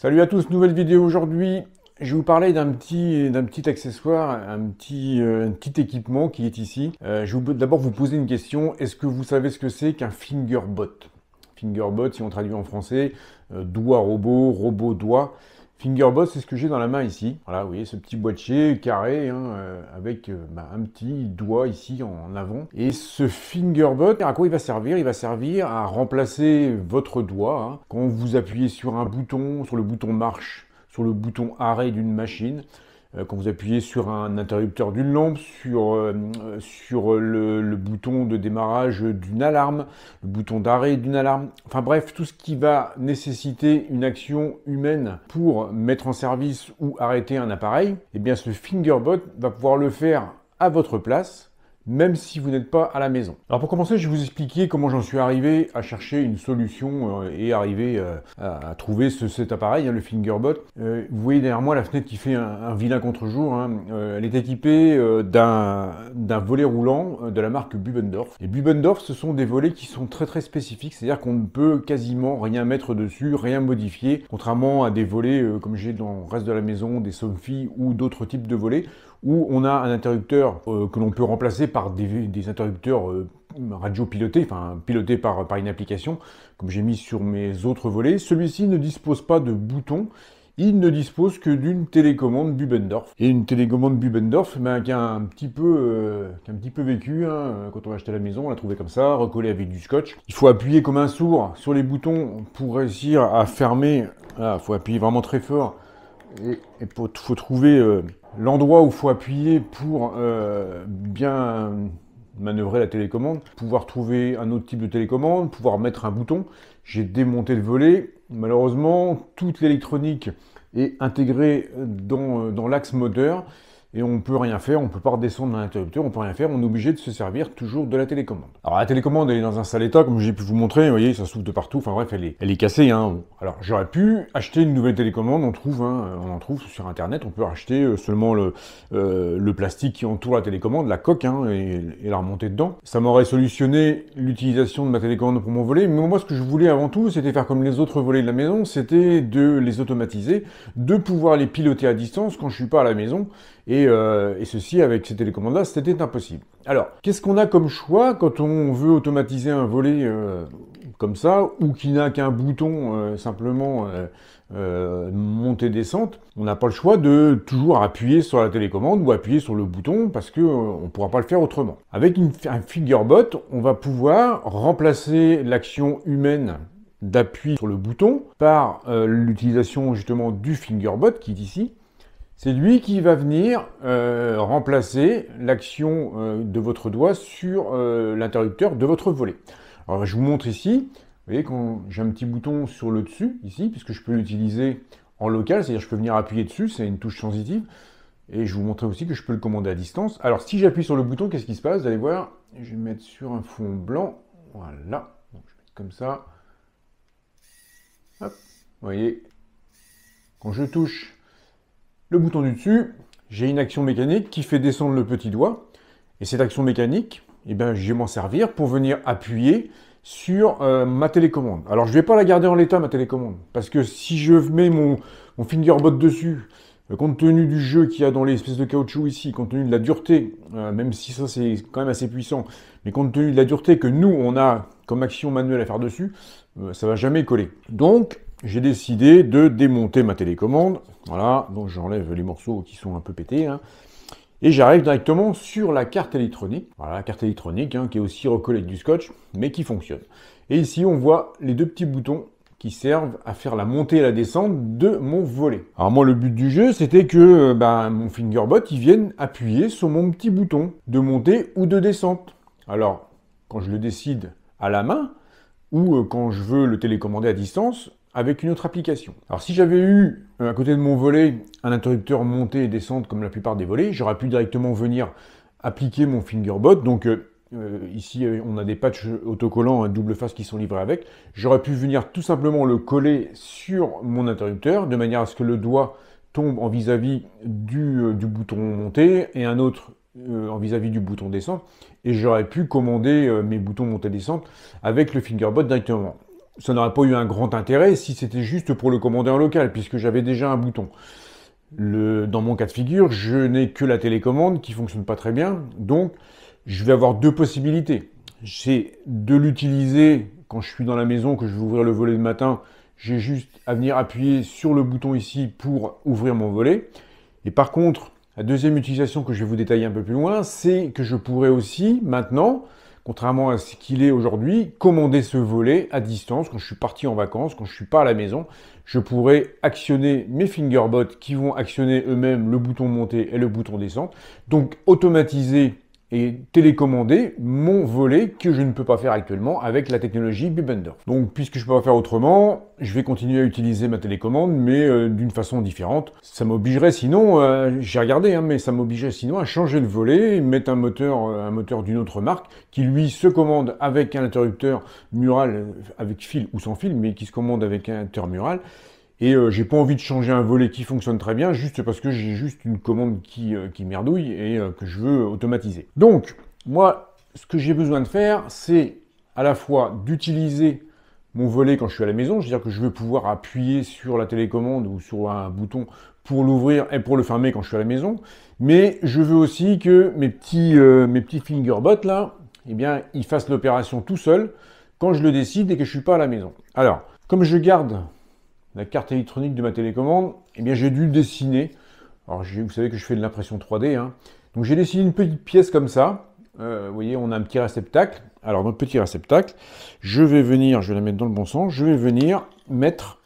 Salut à tous, nouvelle vidéo aujourd'hui. Je vais vous parler d'un petit accessoire, un petit équipement qui est ici. Je vais d'abord vous poser une question. Est-ce que vous savez ce que c'est qu'un fingerbot? Fingerbot, si on traduit en français, doigt robot, robot doigt. Fingerbot, c'est ce que j'ai dans la main ici. Voilà, vous voyez ce petit boîtier carré avec un petit doigt ici en avant. Et ce fingerbot, à quoi il va servir? Il va servir à remplacer votre doigt hein, quand vous appuyez sur un bouton, sur le bouton marche, sur le bouton arrêt d'une machine. Quand vous appuyez sur un interrupteur d'une lampe, sur le bouton de démarrage d'une alarme, le bouton d'arrêt d'une alarme, enfin bref, tout ce qui va nécessiter une action humaine pour mettre en service ou arrêter un appareil, eh bien ce fingerbot va pouvoir le faire à votre place, même si vous n'êtes pas à la maison. Alors pour commencer, je vais vous expliquer comment j'en suis arrivé à chercher une solution et arriver à trouver cet appareil, hein, le fingerbot. Vous voyez derrière moi la fenêtre qui fait un vilain contre-jour. Hein. Elle est équipée d'un volet roulant de la marque Bubendorf. Et Bubendorf, ce sont des volets qui sont très spécifiques, c'est-à-dire qu'on ne peut quasiment rien mettre dessus, rien modifier, contrairement à des volets comme j'ai dans le reste de la maison, des Somfy ou d'autres types de volets, où on a un interrupteur que l'on peut remplacer par des interrupteurs radio pilotés, enfin pilotés par une application, comme j'ai mis sur mes autres volets. Celui-ci ne dispose pas de bouton, il ne dispose que d'une télécommande Bubendorf. Et une télécommande Bubendorf qui a un petit peu vécu, hein. Quand on l'a acheté à la maison, on l'a trouvé comme ça, recollé avec du scotch. Il faut appuyer comme un sourd sur les boutons pour réussir à fermer. Voilà, il faut appuyer vraiment très fort. Et il faut trouver l'endroit où il faut appuyer pour bien manœuvrer la télécommande, pouvoir trouver un autre type de télécommande, pouvoir mettre un bouton. J'ai démonté le volet. Malheureusement, toute l'électronique est intégrée dans l'axe moteur et on ne peut rien faire, on ne peut pas redescendre dans l'interrupteur, on ne peut rien faire, on est obligé de se servir toujours de la télécommande. Alors la télécommande elle est dans un sale état, comme j'ai pu vous montrer, vous voyez, ça souffle de partout, enfin bref, elle est cassée. Hein. Alors j'aurais pu acheter une nouvelle télécommande, on en trouve sur internet, on peut acheter seulement le plastique qui entoure la télécommande, la coque, hein, et la remonter dedans. Ça m'aurait solutionné l'utilisation de ma télécommande pour mon volet, mais moi ce que je voulais avant tout, c'était faire comme les autres volets de la maison, c'était de les automatiser, de pouvoir les piloter à distance quand je suis pas à la maison, et ceci, avec ces télécommandes-là, c'était impossible. Alors, qu'est-ce qu'on a comme choix quand on veut automatiser un volet comme ça, ou qui n'a qu'un bouton simplement montée-descente? On n'a pas le choix de toujours appuyer sur la télécommande ou appuyer sur le bouton, parce qu'on ne pourra pas le faire autrement. Avec un fingerbot, on va pouvoir remplacer l'action humaine d'appui sur le bouton par l'utilisation justement du fingerbot qui est ici. C'est lui qui va venir remplacer l'action de votre doigt sur l'interrupteur de votre volet. Alors je vous montre ici, vous voyez quand j'ai un petit bouton sur le dessus, ici, puisque je peux l'utiliser en local, c'est-à-dire je peux venir appuyer dessus, c'est une touche sensitive. Et je vous montrer aussi que je peux le commander à distance. Alors si j'appuie sur le bouton, qu'est-ce qui se passe? Vous allez voir, je vais mettre sur un fond blanc, voilà, donc, je vais mettre comme ça. Hop, vous voyez, quand je touche le bouton du dessus, j'ai une action mécanique qui fait descendre le petit doigt. Et cette action mécanique, eh ben, je vais m'en servir pour venir appuyer sur ma télécommande. Alors, je ne vais pas la garder en l'état, ma télécommande. Parce que si je mets mon fingerbot dessus, compte tenu du jeu qu'il y a dans les espèces de caoutchouc ici, compte tenu de la dureté, même si ça c'est quand même assez puissant, mais compte tenu de la dureté que nous, on a comme action manuelle à faire dessus, ça ne va jamais coller. Donc, j'ai décidé de démonter ma télécommande. Voilà, donc j'enlève les morceaux qui sont un peu pétés. Hein, et j'arrive directement sur la carte électronique. Voilà, la carte électronique hein, qui est aussi recollée avec du scotch, mais qui fonctionne. Et ici, on voit les deux petits boutons qui servent à faire la montée et la descente de mon volet. Alors moi, le but du jeu, c'était que mon fingerbot, il vienne appuyer sur mon petit bouton de montée ou de descente. Alors, quand je le décide à la main, ou quand je veux le télécommander à distance, avec une autre application. Alors si j'avais eu à côté de mon volet un interrupteur montée et descente comme la plupart des volets, j'aurais pu directement venir appliquer mon fingerbot. Donc ici on a des patchs autocollants à double face qui sont livrés avec. J'aurais pu venir tout simplement le coller sur mon interrupteur de manière à ce que le doigt tombe en vis-à-vis du bouton monté et un autre en vis-à-vis du bouton descente. Et j'aurais pu commander mes boutons montée-descente avec le fingerbot directement. ça n'aurait pas eu un grand intérêt si c'était juste pour le commander en local, puisque j'avais déjà un bouton. Dans mon cas de figure, je n'ai que la télécommande qui fonctionne pas très bien, donc je vais avoir deux possibilités. C'est de l'utiliser quand je suis dans la maison, que je vais ouvrir le volet le matin, j'ai juste à venir appuyer sur le bouton ici pour ouvrir mon volet. Et par contre, la deuxième utilisation que je vais vous détailler un peu plus loin, c'est que je pourrais aussi maintenant, contrairement à ce qu'il est aujourd'hui, commander ce volet à distance quand je suis parti en vacances, quand je ne suis pas à la maison. Je pourrais actionner mes fingerbots qui vont actionner eux-mêmes le bouton monter et le bouton descente. Donc automatiser et télécommander mon volet que je ne peux pas faire actuellement avec la technologie Bibendorf. Donc puisque je ne peux pas faire autrement, je vais continuer à utiliser ma télécommande, mais d'une façon différente. Ça m'obligerait sinon, j'ai regardé, mais ça m'obligerait sinon à changer de volet, mettre un moteur d'une autre marque, qui lui se commande avec un interrupteur mural, avec fil ou sans fil, mais qui se commande avec un interrupteur mural. Et j'ai pas envie de changer un volet qui fonctionne très bien juste parce que j'ai juste une commande qui merdouille et que je veux automatiser. Donc, moi, ce que j'ai besoin de faire, c'est à la fois d'utiliser mon volet quand je suis à la maison, c'est-à-dire que je veux pouvoir appuyer sur la télécommande ou sur un bouton pour l'ouvrir et pour le fermer quand je suis à la maison, mais je veux aussi que mes petits fingerbots là, eh bien, ils fassent l'opération tout seul quand je le décide et que je suis pas à la maison. Alors, comme je garde la carte électronique de ma télécommande, eh bien j'ai dû le dessiner. Alors vous savez que je fais de l'impression 3D, Donc j'ai dessiné une petite pièce comme ça. Vous voyez, on a un petit réceptacle. Alors dans le petit réceptacle, je vais la mettre dans le bon sens, je vais venir mettre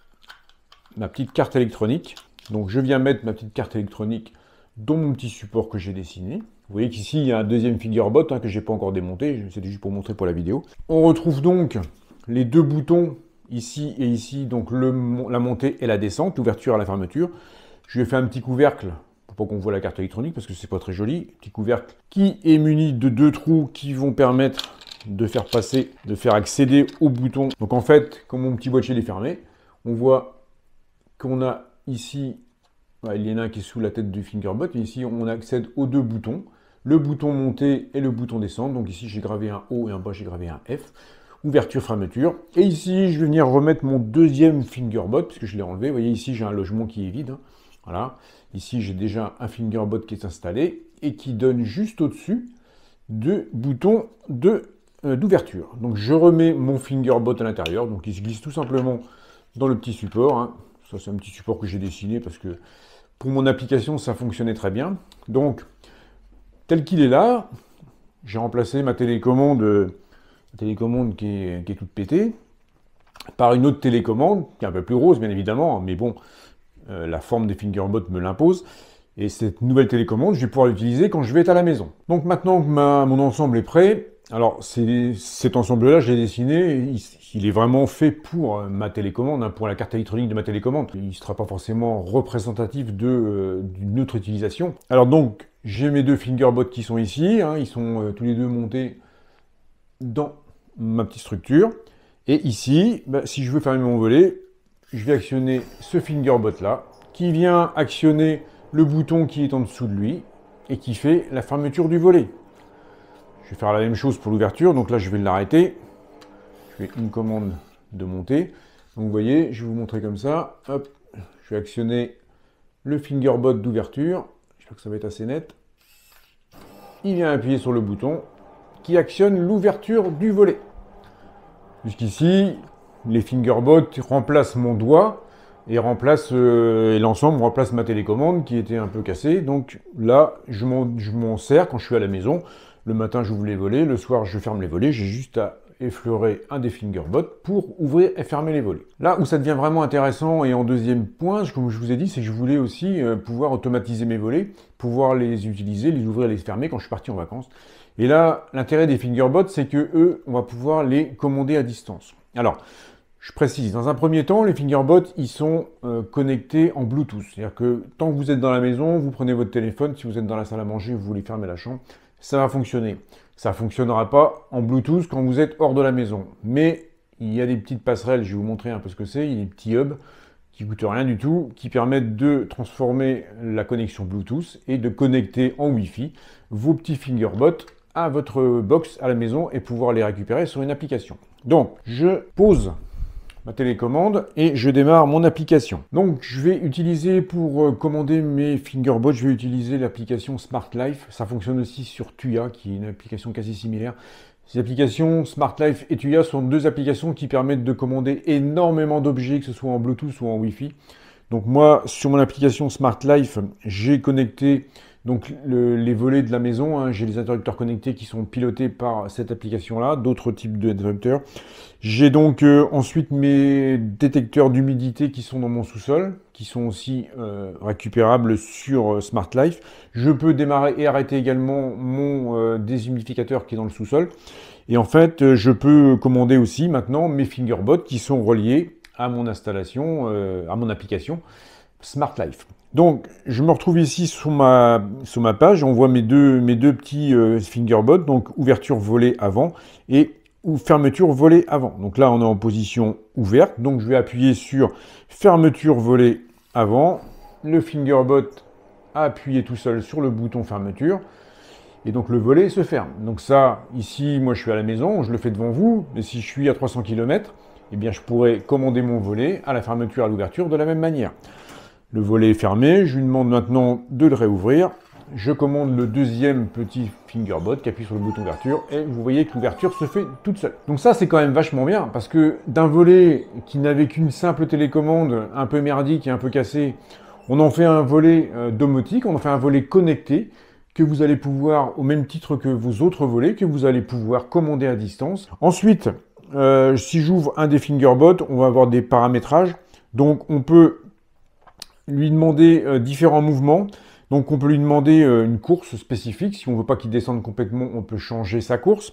ma petite carte électronique. Donc je viens mettre ma petite carte électronique dans mon petit support que j'ai dessiné. Vous voyez qu'ici il y a un deuxième fingerbot que j'ai pas encore démonté, c'était juste pour montrer pour la vidéo. On retrouve donc les deux boutons ici et ici, donc la montée et la descente, l'ouverture et la fermeture. Je lui ai fait un petit couvercle pour pas qu'on voit la carte électronique parce que c'est pas très joli. Petit couvercle qui est muni de deux trous qui vont permettre de faire accéder au bouton. Donc en fait, comme mon petit boîtier est fermé, on voit qu'on a ici, il y en a un qui est sous la tête du fingerbot, et ici on accède aux deux boutons, le bouton monter et le bouton descendre. Donc ici j'ai gravé un O et en bas j'ai gravé un F. Ouverture, fermeture. Et ici, je vais venir remettre mon deuxième fingerbot, puisque je l'ai enlevé. Vous voyez, ici, j'ai un logement qui est vide. Voilà. Ici, j'ai déjà un fingerbot qui est installé et qui donne juste au-dessus de boutons d'ouverture. Donc, je remets mon fingerbot à l'intérieur. Donc, il se glisse tout simplement dans le petit support. Ça, c'est un petit support que j'ai dessiné parce que pour mon application, ça fonctionnait très bien. Donc, tel qu'il est là, j'ai remplacé ma télécommande qui est toute pétée, par une autre télécommande, qui est un peu plus rose, bien évidemment, mais bon, la forme des fingerbots me l'impose. Et cette nouvelle télécommande, je vais pouvoir l'utiliser quand je vais être à la maison. Donc maintenant que mon ensemble est prêt, alors cet ensemble-là, je l'ai dessiné, il est vraiment fait pour ma télécommande, pour la carte électronique de ma télécommande. Il ne sera pas forcément représentatif d'une autre utilisation. Alors donc, j'ai mes deux fingerbots qui sont ici, ils sont tous les deux montés dans ma petite structure. Et ici, si je veux fermer mon volet, je vais actionner ce fingerbot là, qui vient actionner le bouton qui est en dessous de lui, et qui fait la fermeture du volet. Je vais faire la même chose pour l'ouverture, donc là je vais l'arrêter. Je fais une commande de montée. Donc vous voyez, je vais vous montrer comme ça. Hop, je vais actionner le fingerbot d'ouverture. J'espère que ça va être assez net. Il vient appuyer sur le bouton qui actionne l'ouverture du volet. Jusqu'ici, les fingerbots remplacent mon doigt et l'ensemble remplace ma télécommande qui était un peu cassée. Donc là, je m'en sers quand je suis à la maison. Le matin, j'ouvre les volets. Le soir, je ferme les volets. J'ai juste à effleurer un des fingerbots pour ouvrir et fermer les volets. Là où ça devient vraiment intéressant, et en deuxième point, comme je vous ai dit, c'est que je voulais aussi pouvoir automatiser mes volets, pouvoir les utiliser, les ouvrir et les fermer quand je suis parti en vacances. Et là, l'intérêt des fingerbots, c'est que eux, on va pouvoir les commander à distance. Alors, je précise, dans un premier temps, les fingerbots, ils sont connectés en Bluetooth. C'est-à-dire que tant que vous êtes dans la maison, vous prenez votre téléphone, si vous êtes dans la salle à manger, vous voulez fermer la chambre, ça va fonctionner. Ça ne fonctionnera pas en Bluetooth quand vous êtes hors de la maison. Mais il y a des petites passerelles, je vais vous montrer un peu ce que c'est. Il y a des petits hubs qui ne coûtent rien du tout, qui permettent de transformer la connexion Bluetooth et de connecter en Wi-Fi vos petits fingerbots à votre box à la maison et pouvoir les récupérer sur une application. Donc, je pose ma télécommande et je démarre mon application. Donc je vais utiliser pour commander mes Fingerbots, je vais utiliser l'application Smart Life. Ça fonctionne aussi sur Tuya, qui est une application quasi similaire. Ces applications Smart Life et Tuya sont deux applications qui permettent de commander énormément d'objets, que ce soit en Bluetooth ou en Wi-Fi. Donc moi, sur mon application Smart Life, j'ai connecté donc les volets de la maison. Hein. J'ai les interrupteurs connectés qui sont pilotés par cette application-là, d'autres types d'interrupteurs. J'ai donc ensuite mes détecteurs d'humidité qui sont dans mon sous-sol, qui sont aussi récupérables sur Smart Life. Je peux démarrer et arrêter également mon déshumidificateur qui est dans le sous-sol. Et en fait, je peux commander aussi maintenant mes Fingerbots qui sont reliés à mon installation, à mon application Smart Life. Donc, je me retrouve ici sur ma page. On voit mes deux petits Fingerbots, donc ouverture volet avant et fermeture volet avant. Donc là, on est en position ouverte. Donc, je vais appuyer sur fermeture volet avant. Le Fingerbot a appuyé tout seul sur le bouton fermeture. Et donc, le volet se ferme. Donc ça, ici, moi, je suis à la maison. Je le fais devant vous. Mais si je suis à 300 km, eh bien, je pourrais commander mon volet à la fermeture et à l'ouverture de la même manière. Le volet est fermé, je lui demande maintenant de le réouvrir. Je commande le deuxième petit Fingerbot qui appuie sur le bouton ouverture et vous voyez que l'ouverture se fait toute seule. Donc ça, c'est quand même vachement bien parce que d'un volet qui n'avait qu'une simple télécommande un peu merdique et un peu cassé, on en fait un volet domotique, on en fait un volet connecté que vous allez pouvoir, au même titre que vos autres volets, que vous allez pouvoir commander à distance. Ensuite, si j'ouvre un des Fingerbots, on va avoir des paramétrages. Donc on peut lui demander différents mouvements. Donc on peut lui demander une course spécifique. Si on ne veut pas qu'il descende complètement, on peut changer sa course.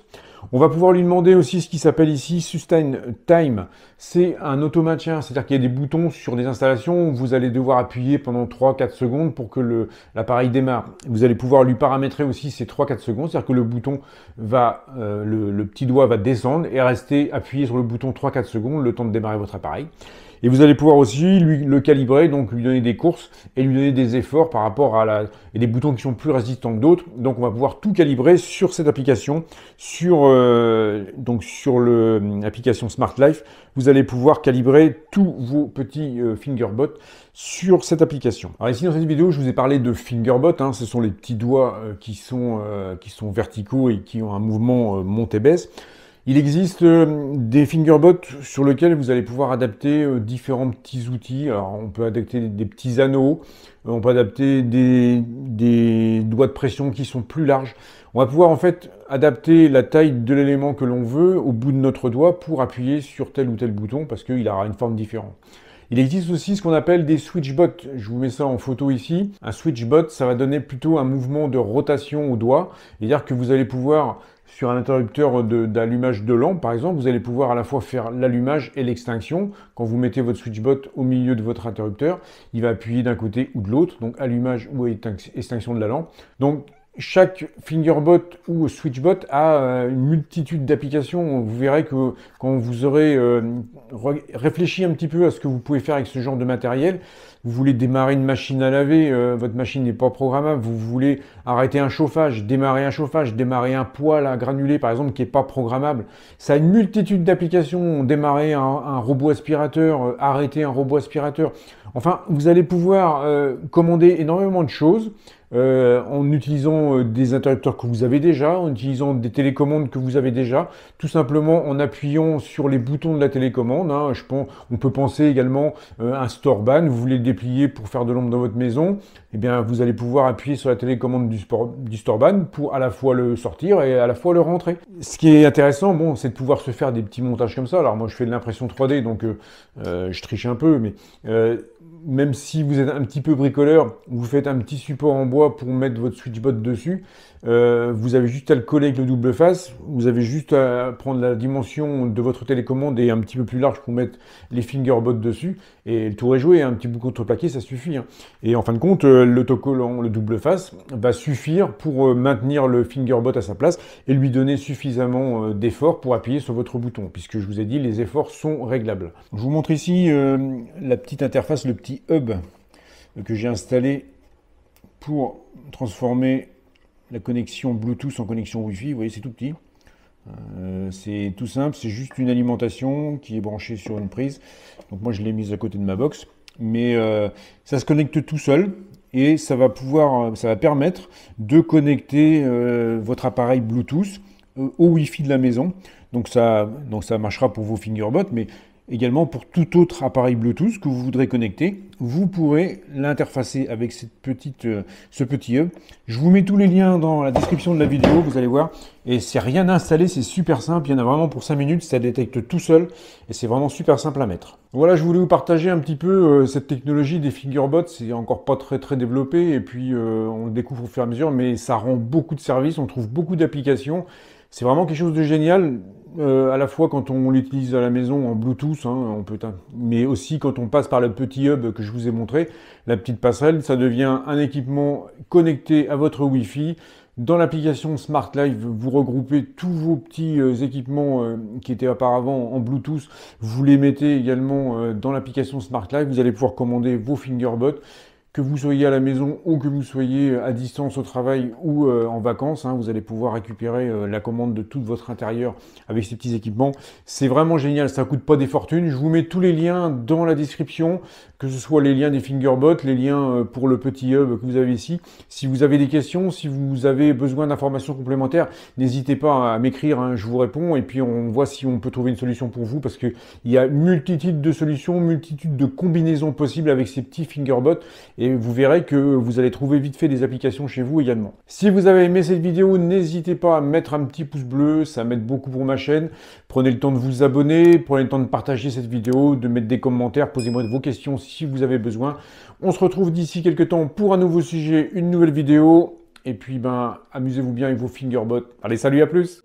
On va pouvoir lui demander aussi ce qui s'appelle ici Sustain Time. C'est un automaintien, c'est-à-dire qu'il y a des boutons sur des installations où vous allez devoir appuyer pendant 3-4 secondes pour que l'appareil démarre. Vous allez pouvoir lui paramétrer aussi ces 3-4 secondes, c'est-à-dire que le bouton va, le petit doigt va descendre et rester appuyé sur le bouton 3-4 secondes, le temps de démarrer votre appareil. Et vous allez pouvoir aussi le calibrer, donc lui donner des courses et lui donner des efforts par rapport à et des boutons qui sont plus résistants que d'autres. Donc on va pouvoir tout calibrer sur cette application, sur l'application Smart Life. Vous allez pouvoir calibrer tous vos petits Fingerbots sur cette application. Alors ici dans cette vidéo, je vous ai parlé de Fingerbots. Hein, ce sont les petits doigts qui sont verticaux et qui ont un mouvement monte-baisse. Il existe des Fingerbots sur lesquels vous allez pouvoir adapter différents petits outils. Alors, on peut adapter des petits anneaux, on peut adapter des doigts de pression qui sont plus larges. On va pouvoir en fait adapter la taille de l'élément que l'on veut au bout de notre doigt pour appuyer sur tel ou tel bouton parce qu'il aura une forme différente. Il existe aussi ce qu'on appelle des switchbots. Je vous mets ça en photo ici. Un switchbot, ça va donner plutôt un mouvement de rotation au doigt. C'est-à-dire que vous allez pouvoir, sur un interrupteur d'allumage de lampe, par exemple, vous allez pouvoir à la fois faire l'allumage et l'extinction. Quand vous mettez votre switchbot au milieu de votre interrupteur, il va appuyer d'un côté ou de l'autre, donc allumage ou extinction de la lampe. Donc, chaque Fingerbot ou Switchbot a une multitude d'applications. Vous verrez que quand vous aurez réfléchi un petit peu à ce que vous pouvez faire avec ce genre de matériel, vous voulez démarrer une machine à laver, votre machine n'est pas programmable, vous voulez arrêter un chauffage, démarrer un poêle à granuler par exemple qui n'est pas programmable. Ça a une multitude d'applications, démarrer un robot aspirateur, arrêter un robot aspirateur. Enfin, vous allez pouvoir commander énormément de choses. En utilisant des interrupteurs que vous avez déjà, en utilisant des télécommandes que vous avez déjà, tout simplement en appuyant sur les boutons de la télécommande. Hein. On peut penser également un Storban, vous voulez le déplier pour faire de l'ombre dans votre maison, eh bien vous allez pouvoir appuyer sur la télécommande du Storban pour à la fois le sortir et à la fois le rentrer. Ce qui est intéressant, bon, c'est de pouvoir se faire des petits montages comme ça. Alors moi je fais de l'impression 3D, donc je triche un peu, mais même si vous êtes un petit peu bricoleur, vous faites un petit support en bois pour mettre votre switchbot dessus, vous avez juste à le coller avec le double face, vous avez juste à prendre la dimension de votre télécommande et un petit peu plus large pour mettre les Fingerbots dessus, et le tour est joué, un petit bout contreplaqué, ça suffit. Hein. Et en fin de compte, l'autocollant, le double face, va suffire pour maintenir le Fingerbot à sa place et lui donner suffisamment d'effort pour appuyer sur votre bouton, puisque je vous ai dit, les efforts sont réglables. Je vous montre ici la petite interface, le petit hub que j'ai installé pour transformer la connexion Bluetooth en connexion Wi-Fi. Vous voyez, c'est tout petit. C'est tout simple, c'est juste une alimentation qui est branchée sur une prise. Donc moi je l'ai mise à côté de ma box, mais ça se connecte tout seul et ça va permettre de connecter votre appareil Bluetooth au Wi-Fi de la maison. Donc ça marchera pour vos fingerbots, mais également pour tout autre appareil Bluetooth que vous voudrez connecter. Vous pourrez l'interfacer avec ce petit hub. Je vous mets tous les liens dans la description de la vidéo, vous allez voir. Et c'est rien à installer, c'est super simple. Il y en a vraiment pour 5 minutes, ça détecte tout seul. Et c'est vraiment super simple à mettre. Voilà, je voulais vous partager un petit peu cette technologie des fingerbots. C'est encore pas très développé. Et puis on le découvre au fur et à mesure, mais ça rend beaucoup de services. On trouve beaucoup d'applications. C'est vraiment quelque chose de génial. À la fois quand on l'utilise à la maison en Bluetooth, hein, mais aussi quand on passe par le petit hub que je vous ai montré, la petite passerelle, ça devient un équipement connecté à votre Wi-Fi. Dans l'application Smart Life, vous regroupez tous vos petits équipements qui étaient auparavant en Bluetooth. Vous les mettez également dans l'application Smart Life. Vous allez pouvoir commander vos fingerbots. Que vous soyez à la maison ou que vous soyez à distance au travail ou en vacances, hein, vous allez pouvoir récupérer la commande de tout votre intérieur avec ces petits équipements. C'est vraiment génial, ça ne coûte pas des fortunes. Je vous mets tous les liens dans la description, que ce soit les liens des fingerbots, les liens pour le petit hub que vous avez ici. Si vous avez des questions, si vous avez besoin d'informations complémentaires, n'hésitez pas à m'écrire, hein, je vous réponds et puis on voit si on peut trouver une solution pour vous parce qu'il y a multitude de solutions, multitude de combinaisons possibles avec ces petits fingerbots. Et vous verrez que vous allez trouver vite fait des applications chez vous également. Si vous avez aimé cette vidéo, n'hésitez pas à mettre un petit pouce bleu, ça m'aide beaucoup pour ma chaîne. Prenez le temps de vous abonner, prenez le temps de partager cette vidéo, de mettre des commentaires, posez-moi vos questions si vous avez besoin. On se retrouve d'ici quelques temps pour un nouveau sujet, une nouvelle vidéo. Et puis, amusez-vous bien avec vos fingerbots. Allez, salut, à plus!